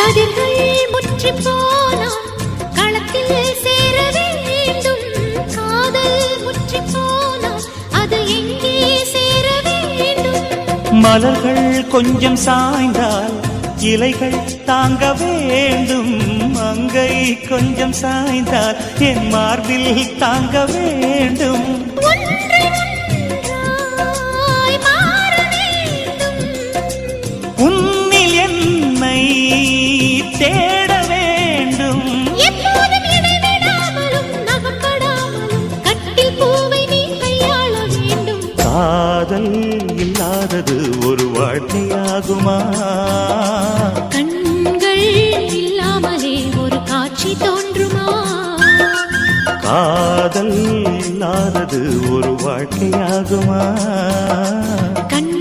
கதிர்கள் முற்றி போனால் களத்தில் சேர வேண்டும். காதல் முற்றி போனால் அது எங்கே சேர வேண்டும். மலர்கள் கொஞ்சம் சாய்ந்தால் இலைகள் தாங்க வேண்டும். மங்கை கொஞ்சம் சாய்ந்தால் என் மார்பில் தாங்க வேண்டும். உன்னில் என்னை தேட வேண்டும். எப்போதும் இடைவிடாமலும் நகப்படாமலும் கட்டில் பூவை நீ கையாள வேண்டும். காதல் இல்லாதது ஒரு வாழ்க்கையாகுமா? கண்கள் இல்லாமலே ஒரு காட்சி தோன்றுமா? காதல் இல்லாதது ஒரு வாழ்க்கையாகுமா? கண்